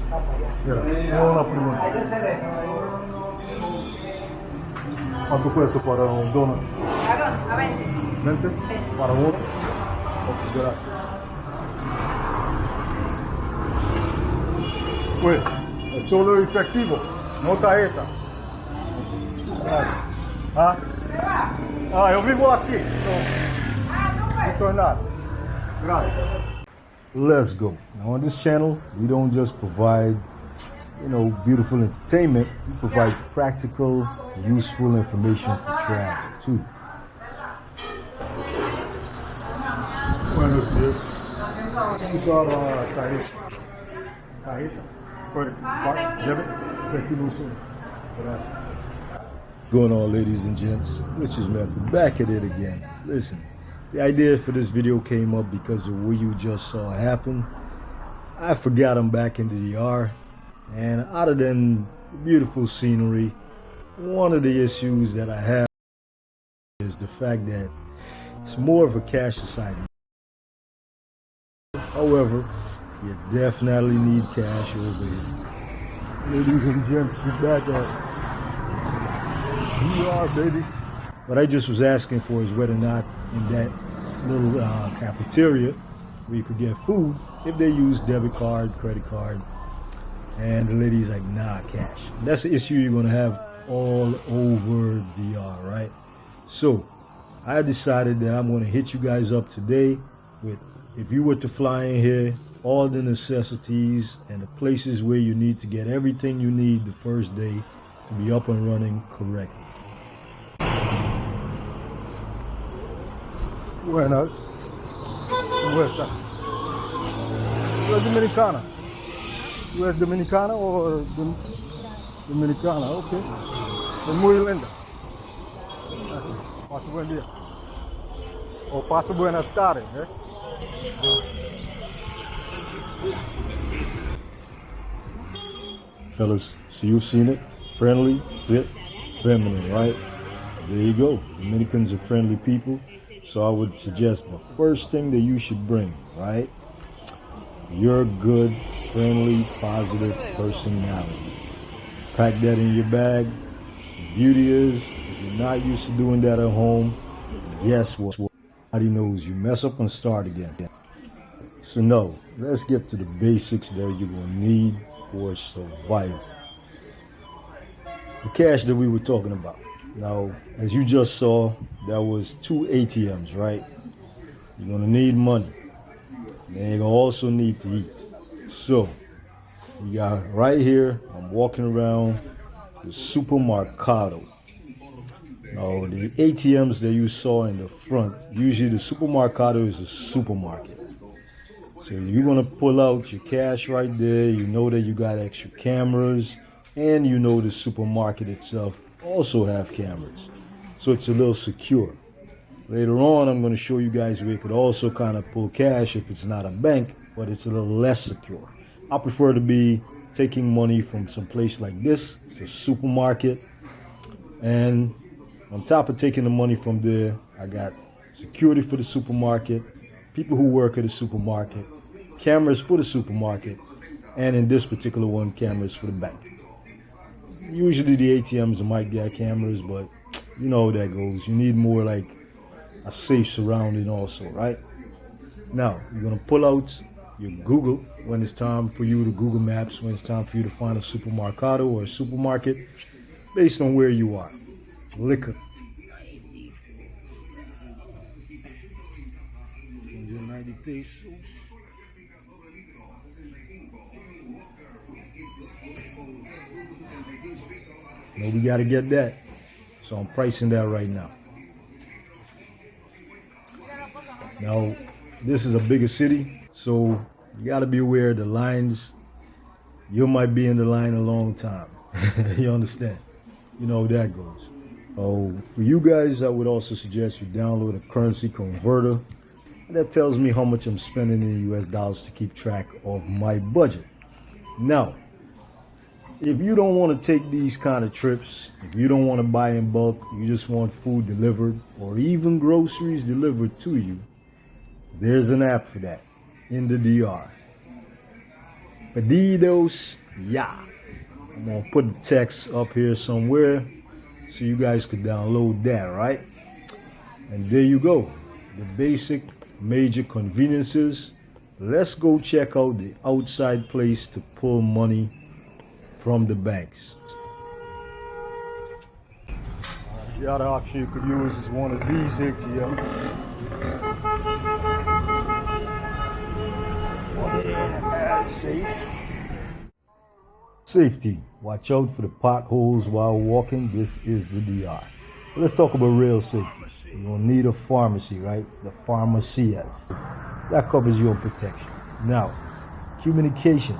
Una pregunta. ¿Cuánto cuesta para un donut? A 20. ¿20? ¿Para uno? Ok, gracias. Pues, es solo efectivo, no tarjeta. Gracias. ¿Ah? Ah, yo vivo aquí. Retornar. Gracias. Let's go. Now on this channel, we don't just provide, beautiful entertainment. We provide practical, useful information for travel too. Buenos días. These are tarjeta. Going on, ladies and gents. RichesMethod back at it again. Listen. The idea for this video came up because of what you just saw happen. I forgot I'm back in the DR, and other than the beautiful scenery, one of the issues that I have is the fact that it's more of a cash society. However, you definitely need cash over here. Ladies and gents, we're back at DR, baby. What I just was asking for is whether or not in that little cafeteria where you could get food, if they use debit card, credit card, and the lady's like, nah, cash. And that's the issue you're gonna have all over DR, right? So I decided that I'm gonna hit you guys up today with, if you were to fly in here, all the necessities and the places where you need to get everything you need the first day to be up and running correctly. Buenas. ¿Cómo está? ¿Tú eres dominicana? ¿Tú eres dominicana o dominicana? Ok. Es muy linda. Pasa buen día. O pasa buenas tardes, Fellas, so you've seen it. Friendly, fit, feminine, right? There you go. Dominicans are friendly people. So I would suggest the first thing that you should bring, right? Your good, friendly, positive personality. Pack that in your bag. The beauty is, if you're not used to doing that at home, guess what? Nobody knows you. Mess up and start again. So no, let's get to the basics that you're going to need for survival. The cash that we were talking about. Now, as you just saw, that was 2 ATMs, right? You're gonna need money. And you're gonna also need to eat. So, you got right here, I'm walking around the supermercado. Now, the ATMs that you saw in the front, usually the supermercado is a supermarket. So you're gonna pull out your cash right there. You know that you got extra cameras, and you know the supermarket itself also have cameras, so it's a little secure. Later on, I'm going to show you guys where you could also kind of pull cash if it's not a bank, but it's a little less secure. I prefer to be taking money from some place like this. It's a supermarket, and on top of taking the money from there, I got security for the supermarket, people who work at the supermarket, cameras for the supermarket, and in this particular one, cameras for the bank. Usually the ATMs might get cameras, but you know how that goes. You need more like a safe surrounding also, right? Now, you're going to pull out your Google when it's time for you to Google Maps, when it's time for you to find a supermercado or a supermarket, based on where you are. Liquor. 190 pesos. No, we got to get that. So I'm pricing that right now. Now, this is a bigger city, so you got to be aware of the lines. You might be in the line a long time. You understand? You know how that goes. Oh, for you guys, I would also suggest you download a currency converter. That tells me how much I'm spending in US dollars to keep track of my budget. Now, if you don't want to take these kind of trips, if you don't want to buy in bulk, you just want food delivered or even groceries delivered to you, there's an app for that in the DR. Pedidos, yeah. I'm gonna put the text up here somewhere so you guys could download that, right? And there you go, the basic major conveniences. Let's go check out the outside place to pull money from the banks. The other option you could use is one of these ATMs. Safe. Safety. Watch out for the potholes while walking. This is the DR. But let's talk about real safety. You're going to need a pharmacy, right? The pharmacias. That covers your protection. Now, communication.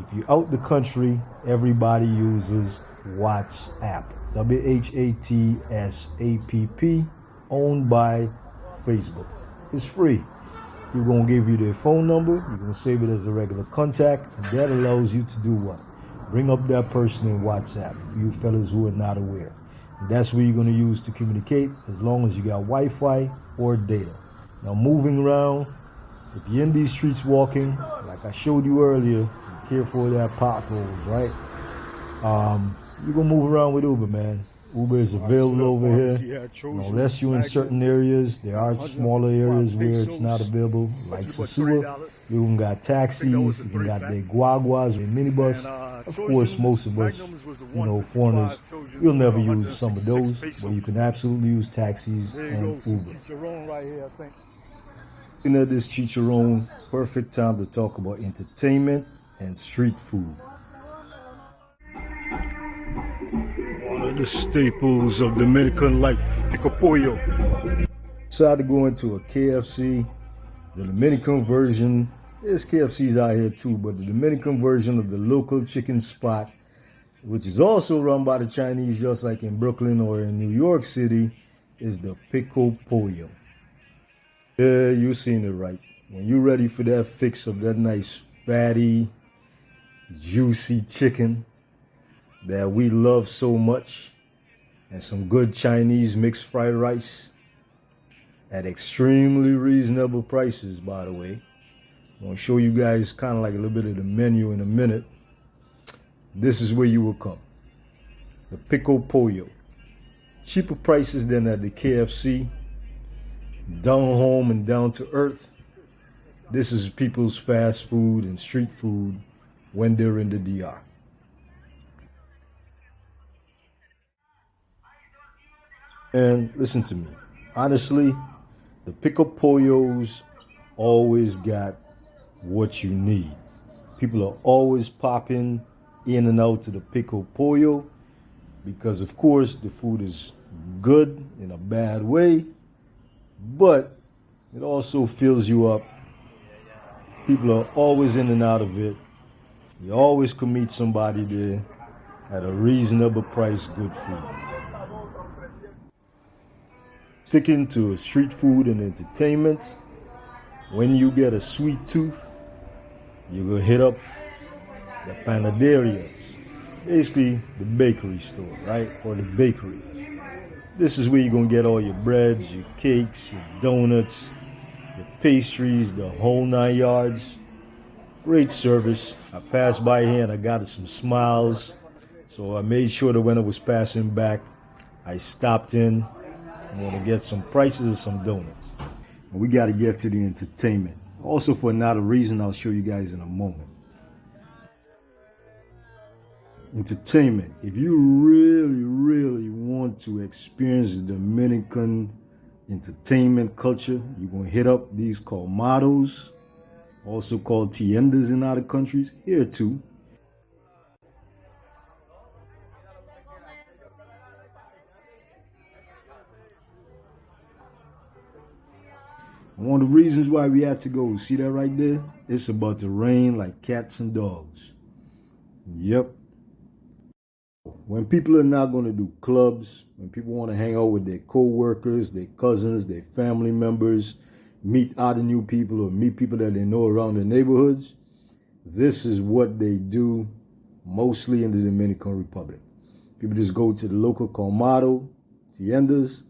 If you're out the country, everybody uses WhatsApp. WHATSAPP, owned by Facebook. It's free. We're going to give you their phone number. You're going to save it as a regular contact. And that allows you to do what? Bring up that person in WhatsApp for you fellas who are not aware. And that's where you're going to use to communicate as long as you got Wi-Fi or data. Now, moving around, if you're in these streets walking, like I showed you earlier, be careful of that potholes, right? You're going to move around with Uber, man. Uber is available over here. Unless you're in certain areas, there are smaller areas where it's not available, like Sasua. You got taxis, you got the guaguas and minibus. Of course, most of us, foreigners, we'll never use some of those, but you can absolutely use taxis and Uber. Looking at this chicharron, perfect time to talk about entertainment and street food. The staples of Dominican life, pico pollo. Decided to go into a KFC, the Dominican version. There's KFCs out here too, but the Dominican version of the local chicken spot, which is also run by the Chinese, just like in Brooklyn or in New York City, is the pico pollo. Yeah, you seen it right. When you're ready for that fix of that nice, fatty, juicy chicken that we love so much, and some good Chinese mixed fried rice at extremely reasonable prices, by the way. I'm going to show you guys kind of like a little bit of the menu in a minute. This is where you will come. The pico pollo. Cheaper prices than at the KFC. Down home and down to earth. This is people's fast food and street food when they're in the DR. And listen to me, honestly, the pico pollos always got what you need. People are always popping in and out to the pico pollo because, of course, the food is good in a bad way, but it also fills you up. People are always in and out of it. You always can meet somebody there at a reasonable price, good food. Sticking to street food and entertainment, when you get a sweet tooth, you go hit up the panaderias, basically the bakery store, right? Or the bakery. This is where you're going to get all your breads, your cakes, your donuts, your pastries, the whole 9 yards. Great service. I passed by here and I got some smiles. So I made sure that when I was passing back, I stopped in. I'm going to get some prices of some donuts. And we got to get to the entertainment. Also, for another reason I'll show you guys in a moment. Entertainment. If you really want to experience the Dominican entertainment culture, you're going to hit up these colmados, also called tiendas in other countries, here too. One of the reasons why we had to go, see that right there? It's about to rain like cats and dogs. Yep. When people are not going to do clubs, when people want to hang out with their co-workers, their cousins, their family members, meet other new people or meet people that they know around the neighborhoods, this is what they do mostly in the Dominican Republic. People just go to the local colmado, tiendas,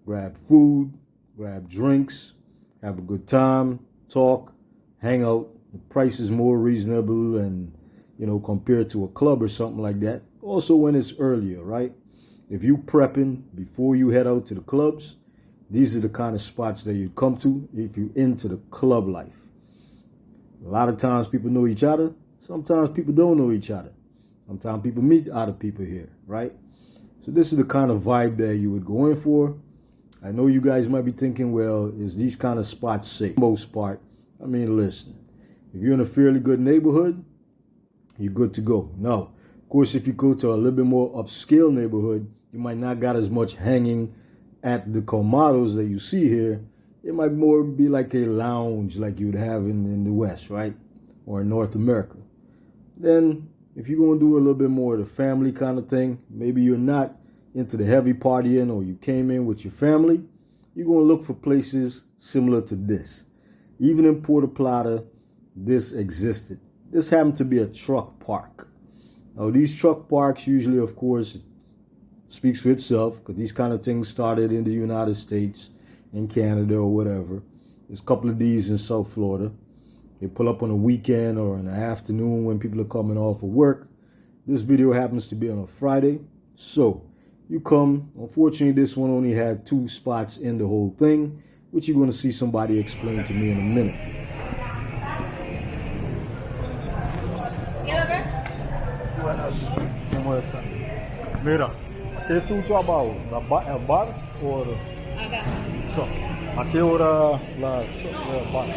grab food, grab drinks, have a good time, talk, hang out, The price is more reasonable and, you know, compared to a club or something like that. Also when it's earlier, right? If you prepping before you head out to the clubs, these are the kind of spots that you come to if you're into the club life. A lot of times people know each other. Sometimes people don't know each other. Sometimes people meet other people here, right? So this is the kind of vibe that you would go in for. I know you guys might be thinking, well, is these kind of spots safe? For the most part, I mean, listen, if you're in a fairly good neighborhood, you're good to go. Now, of course, if you go to a little bit more upscale neighborhood, you might not got as much hanging at the colmados that you see here. It might more be like a lounge like you would have in the West, right? Or in North America. Then, if you're going to do a little bit more of the family kind of thing, maybe you're not into the heavy partying or you came in with your family, you're going to look for places similar to this. Even in Puerto Plata, this existed. This happened to be a truck park. Now, these truck parks usually, of course, it speaks for itself because these kind of things started in the United States, in Canada or whatever. There's a couple of these in South Florida. They pull up on a weekend or in the afternoon when people are coming off of work. This video happens to be on a Friday. So you come, unfortunately this one only had 2 spots in the whole thing, which you're going to see somebody explain to me in a minute. Mira, ¿qué tú trabajas? ¿El bar o acá? Truck. ¿A qué hora la bar?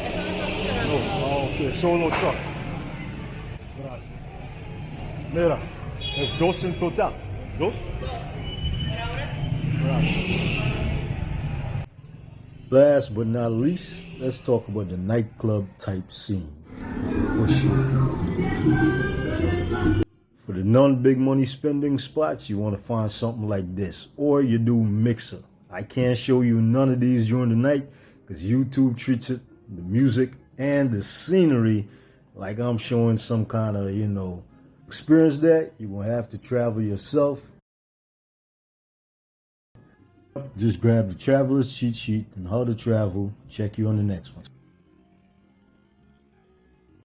No, ok, solo truck. Gracias. Mira, es 2 en total. ¿2? Gracias. Last but not least, let's talk about the nightclub type scene. For sure. For the non-big money spending spots, you want to find something like this. Or you do mixer. I can't show you none of these during the night because YouTube treats it, the music and the scenery, like I'm showing some kind of, you know, experience that. You're going to have to travel yourself. Just grab the traveler's cheat sheet and how to travel. Check you on the next one.